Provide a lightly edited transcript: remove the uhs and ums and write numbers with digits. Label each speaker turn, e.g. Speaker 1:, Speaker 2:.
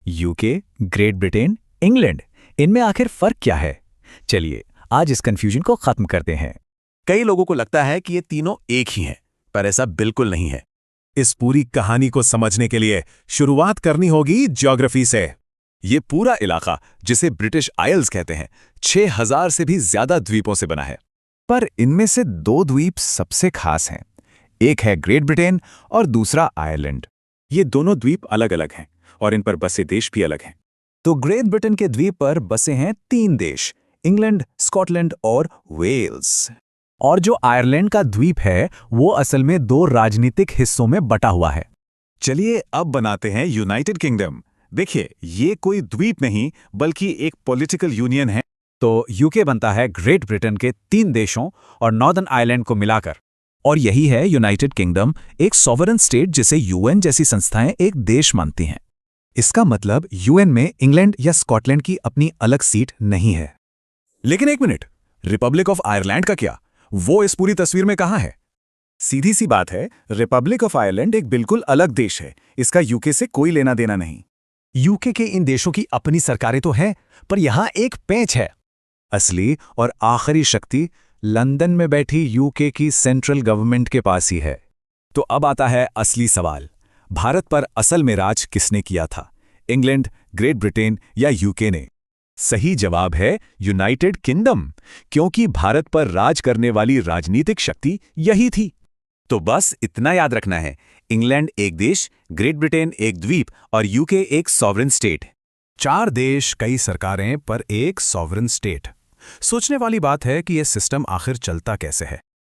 Speaker 1: UK, great Britain, England, इनमें आखिर फर्क क्या है? चलिए आज इस कंफ्यूजन को खत्म करते हैं।
Speaker 2: कई लोगों को लगता है कि ये तीनों एक ही हैं, पर ऐसा बिल्कुल नहीं है।
Speaker 3: इस पूरी कहानी को समझने के लिए शुरुआत करनी होगी ज्योग्राफी से।
Speaker 2: ये पूरा इलाका, जिसे ब्रिटिश आइल्स कहते हैं, 6000 से भी ज्यादा द्वीपों से बना है।
Speaker 1: पर इनमें से दो द्वीप सबसे खास हैं। एक है ग्रेट ब्रिटेन और दूसरा आयरलैंड।
Speaker 2: ये दोनों द्वीप अलग अलग हैं और इन पर बसे देश भी अलग हैं।
Speaker 1: तो ग्रेट ब्रिटेन के द्वीप पर बसे हैं 3 देश, इंग्लैंड, स्कॉटलैंड और वेल्स। और जो आयरलैंड का द्वीप है वो असल में 2 राजनीतिक हिस्सों में बटा हुआ है।
Speaker 2: चलिए अब बनाते हैं यूनाइटेड किंगडम। देखिए, ये कोई द्वीप नहीं बल्कि एक पॉलिटिकल यूनियन है।
Speaker 1: तो यूके बनता है ग्रेट ब्रिटेन के 3 देशों और नॉर्दर्न आयरलैंड को मिलाकर। और यही है यूनाइटेड किंगडम, एक सॉवरेन स्टेट जिसे यूएन जैसी संस्थाएं एक देश मानती हैं। इसका मतलब यूएन में इंग्लैंड या स्कॉटलैंड की अपनी अलग सीट नहीं है।
Speaker 2: लेकिन एक मिनट, रिपब्लिक ऑफ आयरलैंड का क्या? वो इस पूरी तस्वीर में कहाँ है? सीधी सी बात है, रिपब्लिक ऑफ आयरलैंड एक बिल्कुल अलग देश है। इसका यूके से कोई लेना देना नहीं।
Speaker 1: यूके के इन देशों की अपनी सरकारें तो हैं, पर यहां एक पेंच है। असली और आखिरी शक्ति लंदन में बैठी यूके की सेंट्रल गवर्नमेंट के पास ही है। तो अब आता है असली सवाल, भारत पर असल में राज किसने किया था? इंग्लैंड, ग्रेट ब्रिटेन या यूके ने? सही जवाब है यूनाइटेड किंगडम, क्योंकि भारत पर राज करने वाली राजनीतिक शक्ति यही थी।
Speaker 2: तो बस इतना याद रखना है, इंग्लैंड एक देश, ग्रेट ब्रिटेन एक द्वीप और यूके एक सॉवरेन स्टेट।
Speaker 3: 4 देश, कई सरकारें, पर एक सॉवरेन स्टेट। सोचने वाली बात है कि यह सिस्टम आखिर चलता कैसे है।